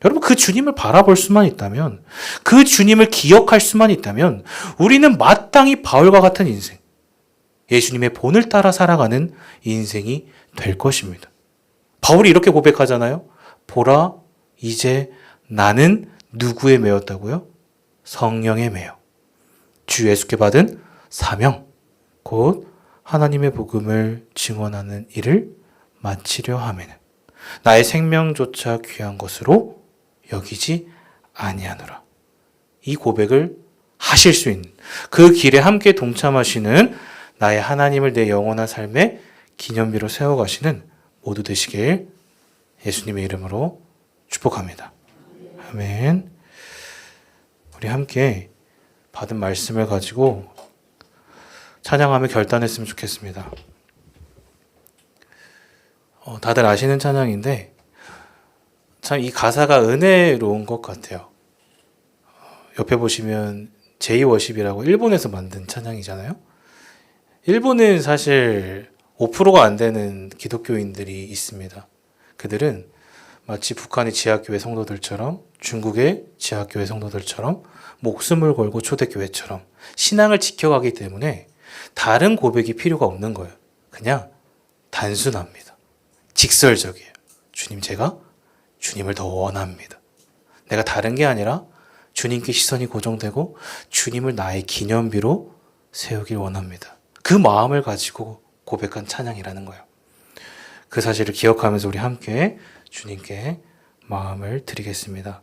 여러분 그 주님을 바라볼 수만 있다면, 그 주님을 기억할 수만 있다면 우리는 마땅히 바울과 같은 인생, 예수님의 본을 따라 살아가는 인생이 될 것입니다. 바울이 이렇게 고백하잖아요. 보라, 이제 나는 누구에 매였다고요? 성령에 매여 주 예수께 받은 사명, 곧 하나님의 복음을 증언하는 일을 마치려 하매는 나의 생명조차 귀한 것으로 여기지 아니하노라. 이 고백을 하실 수 있는, 그 길에 함께 동참하시는 나의 하나님을 내 영원한 삶의 기념비로 세워가시는 모두 되시길 예수님의 이름으로 축복합니다. 아멘. 우리 함께 받은 말씀을 가지고 찬양하며 결단했으면 좋겠습니다. 다들 아시는 찬양인데 참 이 가사가 은혜로운 것 같아요. 옆에 보시면 제이워십이라고 일본에서 만든 찬양이잖아요. 일본은 사실 5%가 안 되는 기독교인들이 있습니다. 그들은 마치 북한의 지하교회 성도들처럼, 중국의 지하교회 성도들처럼 목숨을 걸고 초대교회처럼 신앙을 지켜가기 때문에 다른 고백이 필요가 없는 거예요. 그냥 단순합니다. 직설적이에요. 주님, 제가 주님을 더 원합니다. 내가 다른 게 아니라 주님께 시선이 고정되고 주님을 나의 기념비로 세우길 원합니다. 그 마음을 가지고 고백한 찬양이라는 거예요. 그 사실을 기억하면서 우리 함께 주님께 마음을 드리겠습니다.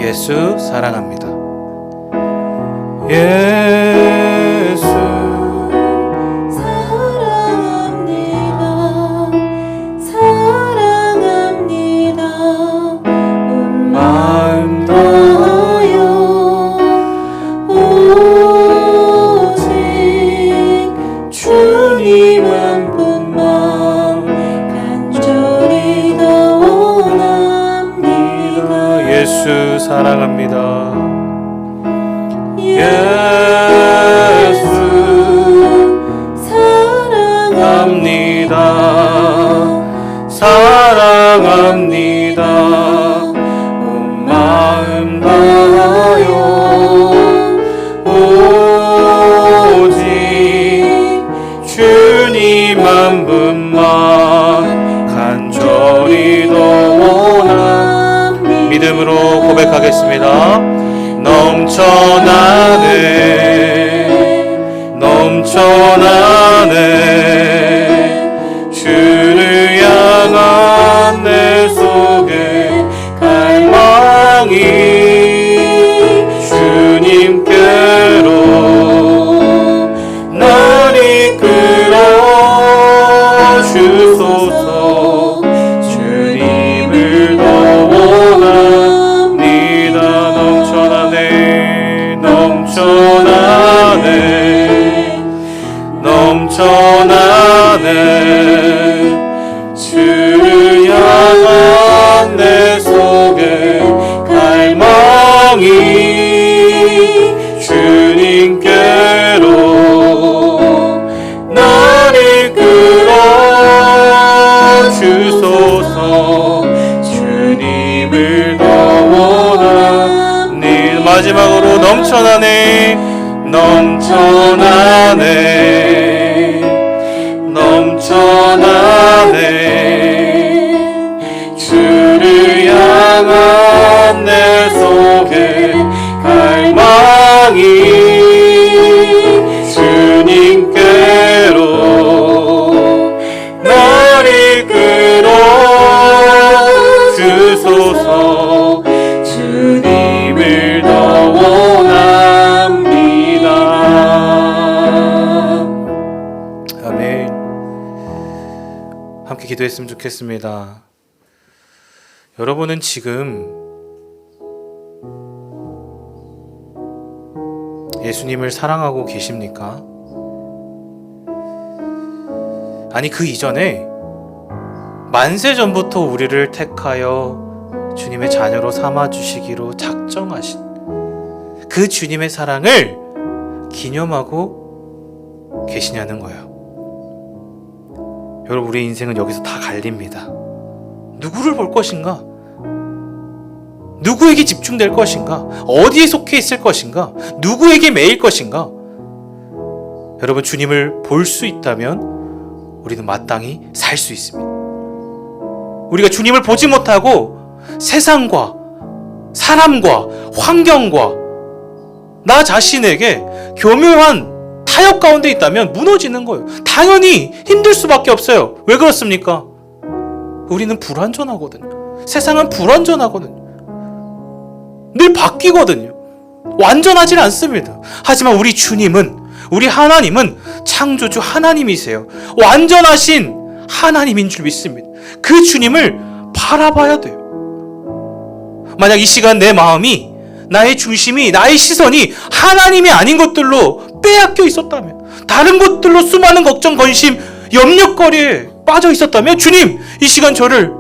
예수 사랑합니다. 예수 사랑합니다. 온 마음 다하여 오직 주님 한 분만 간절히 더 원합니다. 예수 사랑합니다. 예수 사랑합니다. 고백하겠습니다. 넘쳐나네 넘쳐나네 주를 향한 내 속에 갈망이 주님께로 날 이끌어 주소서. 주님을 더 원합니다. 넘쳐나네 넘쳐나네 넘쳐나네 주를 향한 내 속에 갈망이 주님께로 날 이끌어 주소서. 주님을 더 원하니. 마지막으로 넘쳐나네 넘쳐나네 넘쳐나네 주를 향한 내 속에 갈망이 주님께로 날 이끌어 주소서. 주님을 더 원합니다. 아멘. 함께 기도했으면 좋겠습니다. 여러분은 지금 예수님을 사랑하고 계십니까? 아니, 그 이전에 만세 전부터 우리를 택하여 주님의 자녀로 삼아주시기로 작정하신 그 주님의 사랑을 기념하고 계시냐는 거예요. 여러분, 우리의 인생은 여기서 다 갈립니다. 누구를 볼 것인가? 누구에게 집중될 것인가? 어디에 속해 있을 것인가? 누구에게 매일 것인가? 여러분, 주님을 볼 수 있다면 우리는 마땅히 살 수 있습니다. 우리가 주님을 보지 못하고 세상과 사람과 환경과 나 자신에게 교묘한 타협 가운데 있다면 무너지는 거예요. 당연히 힘들 수밖에 없어요. 왜 그렇습니까? 우리는 불완전하거든요. 세상은 불완전하거든요. 늘 바뀌거든요. 완전하진 않습니다. 하지만 우리 주님은, 우리 하나님은 창조주 하나님이세요. 완전하신 하나님인 줄 믿습니다. 그 주님을 바라봐야 돼요. 만약 이 시간 내 마음이, 나의 중심이, 나의 시선이 하나님이 아닌 것들로 빼앗겨 있었다면, 다른 것들로 수많은 걱정, 건심, 염려거리에 빠져 있었다면, 주님, 이 시간 저를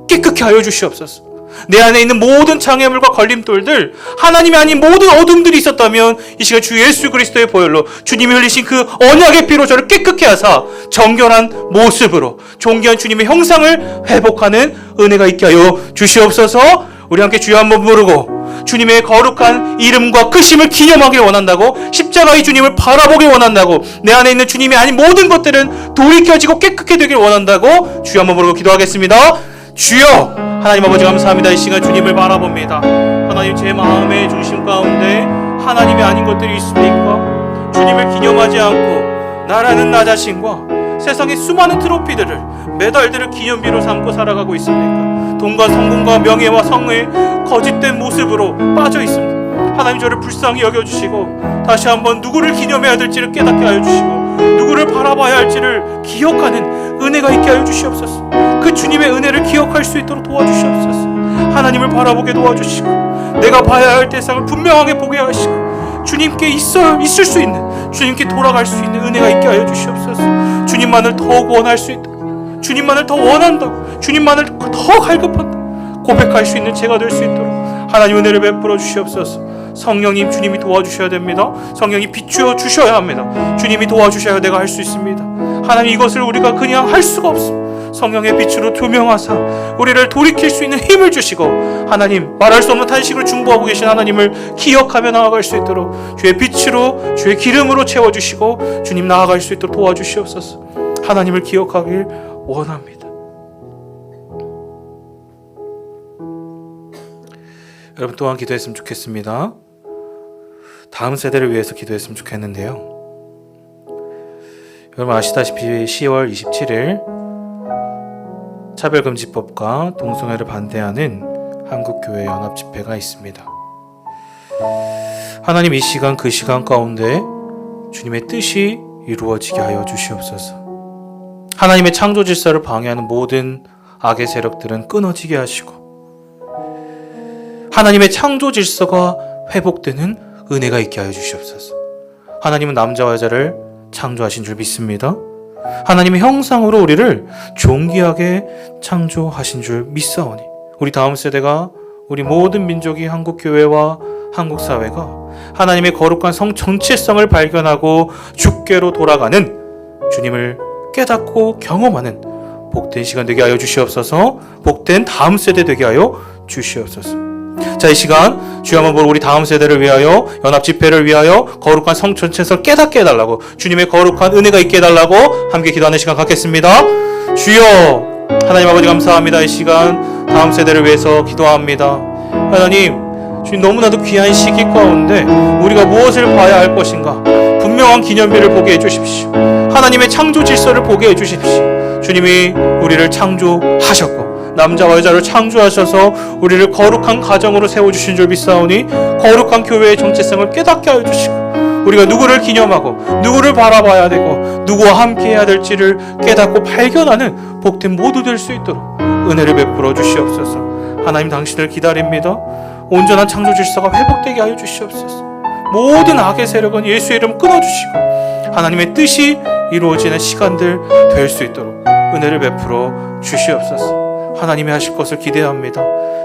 깨끗게 하여 주시옵소서. 내 안에 있는 모든 장애물과 걸림돌들, 하나님이 아닌 모든 어둠들이 있었다면 이 시간 주 예수 그리스도의 보혈로, 주님이 흘리신 그 언약의 피로 저를 깨끗게 하사 정결한 모습으로 존귀한 주님의 형상을 회복하는 은혜가 있게 하여 주시옵소서. 우리 함께 주여 한번 부르고 주님의 거룩한 이름과 크심을 기념하길 원한다고, 십자가의 주님을 바라보길 원한다고, 내 안에 있는 주님이 아닌 모든 것들은 돌이켜지고 깨끗게 되길 원한다고 주여 한번 부르고 기도하겠습니다. 주여, 하나님 아버지 감사합니다. 이 시간 주님을 바라봅니다. 하나님, 제 마음의 중심 가운데 하나님이 아닌 것들이 있습니까? 주님을 기념하지 않고 나라는 나 자신과 세상의 수많은 트로피들을, 메달들을 기념비로 삼고 살아가고 있습니까? 돈과 성공과 명예와 성의 거짓된 모습으로 빠져 있습니다. 하나님, 저를 불쌍히 여겨주시고 다시 한번 누구를 기념해야 될지를 깨닫게 하여 주시고 누구를 바라봐야 할지를 기억하는 은혜가 있게 하여 주시옵소서. 그 주님의 은혜를 기억할 수 있도록 도와주시옵소서. 하나님을 바라보게 도와주시고 내가 봐야 할 대상을 분명하게 보게 하시고 주님께 있을 수 있는, 주님께 돌아갈 수 있는 은혜가 있게 하여 주시옵소서. 주님만을 더욱 원할 수 있도록, 주님만을 더 원한다고, 주님만을 더 갈급한다 고백할 수 있는 제가 될 수 있도록 하나님 은혜를 베풀어 주시옵소서. 성령님, 주님이 도와주셔야 됩니다. 성령이 비추어 주셔야 합니다. 주님이 도와주셔야 내가 할 수 있습니다. 하나님, 이것을 우리가 그냥 할 수가 없습니다. 성령의 빛으로 조명하사 우리를 돌이킬 수 있는 힘을 주시고, 하나님, 말할 수 없는 탄식을 중보하고 계신 하나님을 기억하며 나아갈 수 있도록 주의 빛으로, 주의 기름으로 채워주시고 주님 나아갈 수 있도록 도와주시옵소서. 하나님을 기억하길 원합니다. 여러분 또한 기도했으면 좋겠습니다. 다음 세대를 위해서 기도했으면 좋겠는데요. 여러분 아시다시피 10월 27일 차별금지법과 동성애를 반대하는 한국교회 연합집회가 있습니다. 하나님 이 시간 그 시간 가운데 주님의 뜻이 이루어지게 하여 주시옵소서. 하나님의 창조 질서를 방해하는 모든 악의 세력들은 끊어지게 하시고 하나님의 창조 질서가 회복되는 은혜가 있게 하여 주시옵소서. 하나님은 남자와 여자를 창조하신 줄 믿습니다. 하나님의 형상으로 우리를 존귀하게 창조하신 줄 믿사오니 우리 다음 세대가 우리 모든 민족이 한국교회와 한국사회가 하나님의 거룩한 성 정체성을 발견하고 주께로 돌아가는 주님을 깨닫고 경험하는 복된 시간 되게 하여 주시옵소서. 복된 다음 세대 되게 하여 주시옵소서. 자, 이 시간 주여 한번 보러 우리 다음 세대를 위하여 연합집회를 위하여 거룩한 성 전체에서 깨닫게 해달라고 주님의 거룩한 은혜가 있게 해달라고 함께 기도하는 시간 갖겠습니다. 주여 하나님 아버지 감사합니다. 이 시간 다음 세대를 위해서 기도합니다. 하나님 주님 너무나도 귀한 시기 가운데 우리가 무엇을 봐야 할 것인가 분명한 기념비를 보게 해주십시오. 하나님의 창조 질서를 보게 해주십시오. 주님이 우리를 창조하셨고 남자와 여자를 창조하셔서 우리를 거룩한 가정으로 세워주신 줄 믿사오니 거룩한 교회의 정체성을 깨닫게 하여 주시고 우리가 누구를 기념하고 누구를 바라봐야 되고 누구와 함께 해야 될지를 깨닫고 발견하는 복된 모두 될 수 있도록 은혜를 베풀어 주시옵소서. 하나님 당신을 기다립니다. 온전한 창조 질서가 회복되게 하여 주시옵소서. 모든 악의 세력은 예수의 이름 끊어주시고 하나님의 뜻이 이루어지는 시간들 될 수 있도록 은혜를 베풀어 주시옵소서. 하나님이 하실 것을 기대합니다.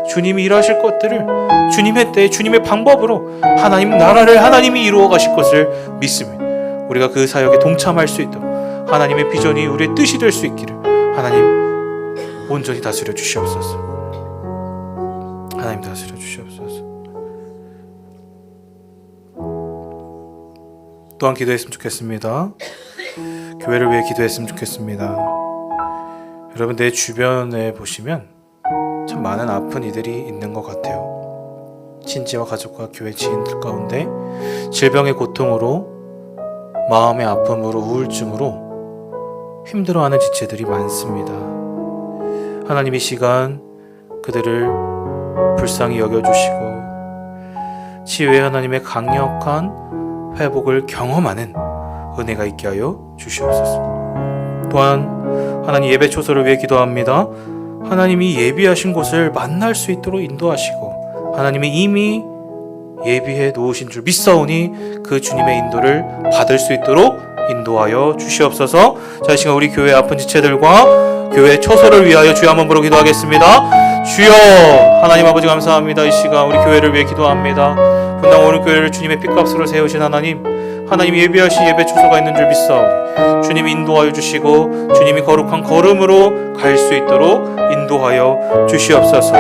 주님이 일하실 것들을 주님의 때 주님의 방법으로 하나님 나라를 하나님이 이루어 가실 것을 믿습니다. 우리가 그 사역에 동참할 수 있도록 하나님의 비전이 우리의 뜻이 될 수 있기를 하나님 온전히 다스려 주시옵소서. 하나님 다스려 주시옵소서. 또한 기도했으면 좋겠습니다. 교회를 위해 기도했으면 좋겠습니다. 여러분 내 주변에 보시면 참 많은 아픈 이들이 있는 것 같아요. 친지와 가족과 교회 지인들 가운데 질병의 고통으로 마음의 아픔으로 우울증으로 힘들어하는 지체들이 많습니다. 하나님 이 시간 그들을 불쌍히 여겨주시고 치유의 하나님의 강력한 회복을 경험하는 은혜가 있게 하여 주시옵소서. 또한 하나님 예배 초소를 위해 기도합니다. 하나님이 예비하신 곳을 만날 수 있도록 인도하시고 하나님이 이미 예비해 놓으신 줄 믿사오니 그 주님의 인도를 받을 수 있도록 인도하여 주시옵소서. 자, 이 시간 우리 교회 아픈 지체들과 교회 초소를 위하여 주여 한번 부르 기도하겠습니다. 주여 하나님 아버지 감사합니다. 이 시간 우리 교회를 위해 기도합니다. 분당 오늘 교회를 주님의 핏값으로 세우신 하나님 예비하신 예배 초소가 있는 줄 믿사오니 주님이 인도하여 주시고 주님이 거룩한 걸음으로 갈 수 있도록 인도하여 주시옵소서.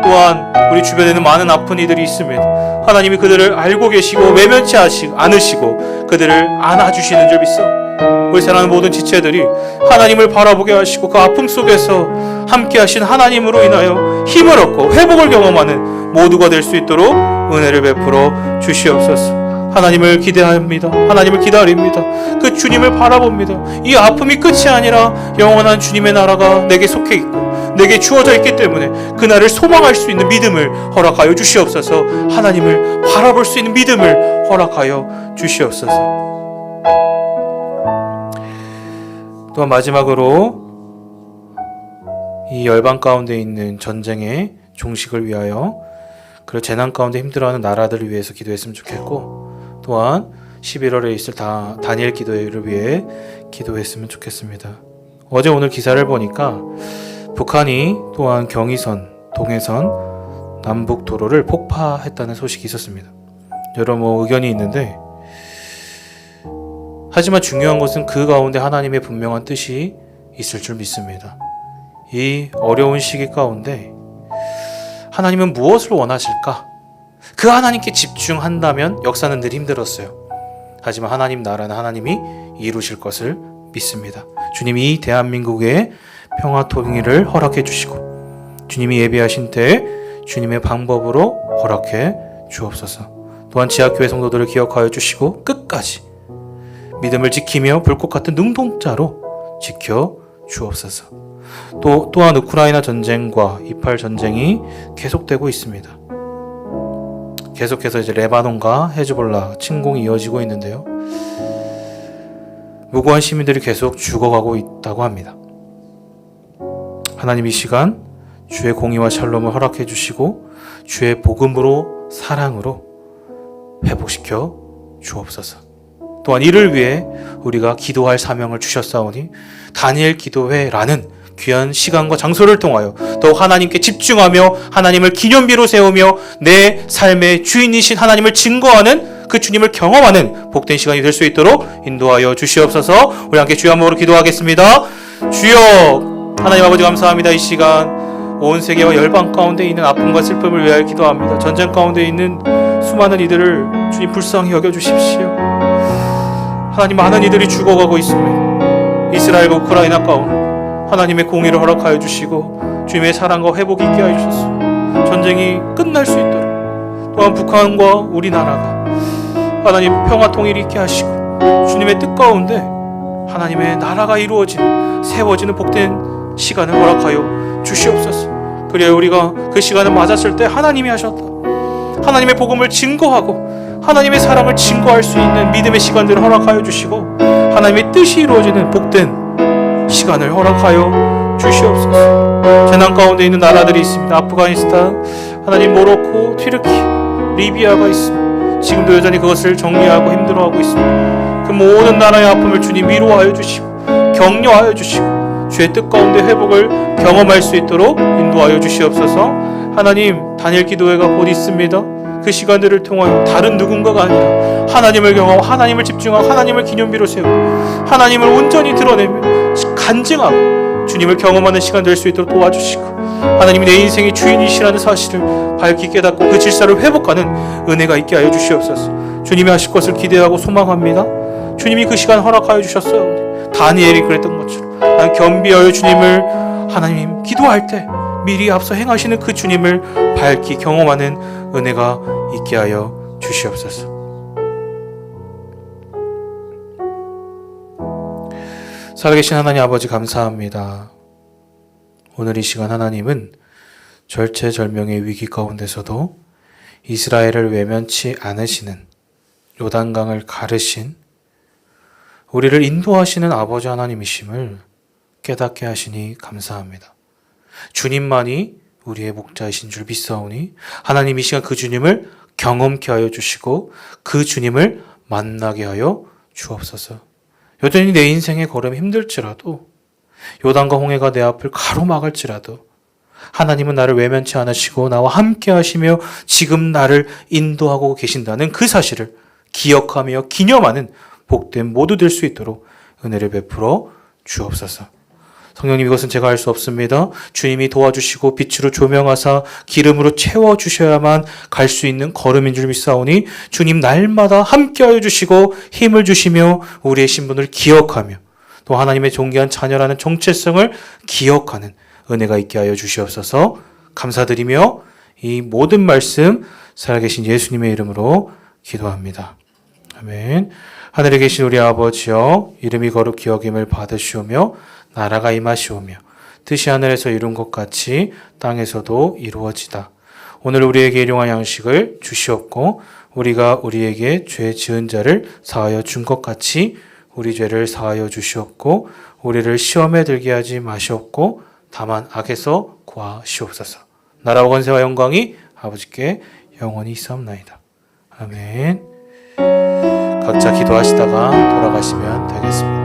또한 우리 주변에는 많은 아픈 이들이 있습니다. 하나님이 그들을 알고 계시고 외면치 않으시고 그들을 안아주시는 줄 믿사오니 우리 사랑하는 모든 지체들이 하나님을 바라보게 하시고 그 아픔 속에서 함께 하신 하나님으로 인하여 힘을 얻고 회복을 경험하는 모두가 될 수 있도록 은혜를 베풀어 주시옵소서. 하나님을 기대합니다. 하나님을 기다립니다. 그 주님을 바라봅니다. 이 아픔이 끝이 아니라 영원한 주님의 나라가 내게 속해 있고 내게 주어져 있기 때문에 그날을 소망할 수 있는 믿음을 허락하여 주시옵소서. 하나님을 바라볼 수 있는 믿음을 허락하여 주시옵소서. 또한 마지막으로 이 열방 가운데 있는 전쟁의 종식을 위하여 그리고 재난 가운데 힘들어하는 나라들을 위해서 기도했으면 좋겠고 또한 11월에 있을 다니엘 기도회를 위해 기도했으면 좋겠습니다. 어제 오늘 기사를 보니까 북한이 또한 경의선, 동해선, 남북 도로를 폭파했다는 소식이 있었습니다. 여러 의견이 있는데 하지만 중요한 것은 그 가운데 하나님의 분명한 뜻이 있을 줄 믿습니다. 이 어려운 시기 가운데 하나님은 무엇을 원하실까? 그 하나님께 집중한다면 역사는 늘 힘들었어요. 하지만 하나님 나라는 하나님이 이루실 것을 믿습니다. 주님이 이 대한민국의 평화 통일을 허락해 주시고 주님이 예비하신 때 주님의 방법으로 허락해 주옵소서. 또한 지하교회 성도들을 기억하여 주시고 끝까지 믿음을 지키며 불꽃 같은 능동자로 지켜 주옵소서. 또한 우크라이나 전쟁과 이팔 전쟁이 계속되고 있습니다. 계속해서 이제 레바논과 헤즈볼라 침공이 이어지고 있는데요. 무고한 시민들이 계속 죽어가고 있다고 합니다. 하나님 이 시간 주의 공의와 샬롬을 허락해 주시고 주의 복음으로 사랑으로 회복시켜 주옵소서. 또한 이를 위해 우리가 기도할 사명을 주셨사오니 다니엘 기도회라는 귀한 시간과 장소를 통하여 더욱 하나님께 집중하며 하나님을 기념비로 세우며 내 삶의 주인이신 하나님을 증거하는 그 주님을 경험하는 복된 시간이 될 수 있도록 인도하여 주시옵소서. 우리 함께 주여 한번으로 기도하겠습니다. 주여 하나님 아버지 감사합니다. 이 시간 온 세계와 열방 가운데 있는 아픔과 슬픔을 위하여 기도합니다. 전쟁 가운데 있는 수많은 이들을 주님 불쌍히 여겨주십시오. 하나님 많은 이들이 죽어가고 있습니다. 이스라엘과 우크라이나 가운데 하나님의 공의를 허락하여 주시고 주님의 사랑과 회복이 있게 하여 주셨소. 전쟁이 끝날 수 있도록 또한 북한과 우리나라가 하나님 평화 통일이 있게 하시고 주님의 뜻 가운데 하나님의 나라가 이루어지는 세워지는 복된 시간을 허락하여 주시옵소서. 그래야 우리가 그 시간을 맞았을 때 하나님이 하셨다. 하나님의 복음을 증거하고 하나님의 사랑을 증거할 수 있는 믿음의 시간들을 허락하여 주시고 하나님의 뜻이 이루어지는 복된 시간을 허락하여 주시옵소서. 재난 가운데 있는 나라들이 있습니다. 아프가니스탄, 하나님 모로코, 튀르키, 리비아가 있습니다. 지금도 여전히 그것을 정리하고 힘들어하고 있습니다. 그 모든 나라의 아픔을 주님 위로하여 주시고 격려하여 주시고 주의 뜻 가운데 회복을 경험할 수 있도록 인도하여 주시옵소서. 하나님 다니엘 기도회가 곧 있습니다. 그 시간들을 통하여 다른 누군가가 아니라 하나님을 경험하고 하나님을 집중하고 하나님을 기념비로 세우고 하나님을 온전히 드러내며 간증하고 주님을 경험하는 시간 될 수 있도록 도와주시고 하나님이 내 인생의 주인이시라는 사실을 밝히 깨닫고 그 질서를 회복하는 은혜가 있게 하여 주시옵소서. 주님이 하실 것을 기대하고 소망합니다. 주님이 그 시간 허락하여 주셨어요. 다니엘이 그랬던 것처럼 난 겸비하여 주님을 하나님 기도할 때 미리 앞서 행하시는 그 주님을 밝히 경험하는 은혜가 있게 하여 주시옵소서. 살아계신 하나님 아버지 감사합니다. 오늘 이 시간 하나님은 절체절명의 위기 가운데서도 이스라엘을 외면치 않으시는 요단강을 가르신 우리를 인도하시는 아버지 하나님이심을 깨닫게 하시니 감사합니다. 주님만이 우리의 목자이신 줄 믿사오니 하나님 이 시간 그 주님을 경험케 하여 주시고 그 주님을 만나게 하여 주옵소서. 여전히 내 인생의 걸음이 힘들지라도 요단과 홍해가 내 앞을 가로막을지라도 하나님은 나를 외면치 않으시고 나와 함께 하시며 지금 나를 인도하고 계신다는 그 사실을 기억하며 기념하는 복된 모두 될 수 있도록 은혜를 베풀어 주옵소서. 성령님 이것은 제가 할 수 없습니다. 주님이 도와주시고 빛으로 조명하사 기름으로 채워주셔야만 갈 수 있는 걸음인 줄 믿사오니 주님 날마다 함께하여 주시고 힘을 주시며 우리의 신분을 기억하며 또 하나님의 존귀한 자녀라는 정체성을 기억하는 은혜가 있게 하여 주시옵소서. 감사드리며 이 모든 말씀 살아계신 예수님의 이름으로 기도합니다. 아멘. 하늘에 계신 우리 아버지여 이름이 거룩히 여김을 받으시오며 나라가 임하시오며 뜻이 하늘에서 이룬 것 같이 땅에서도 이루어지다. 오늘 우리에게 일용할 양식을 주시옵고 우리가 우리에게 죄 지은 자를 사하여 준 것 같이 우리 죄를 사하여 주시옵고 우리를 시험에 들게 하지 마시옵고 다만 악에서 구하시옵소서. 나라와 권세와 영광이 아버지께 영원히 있사옵나이다. 아멘. 각자 기도하시다가 돌아가시면 되겠습니다.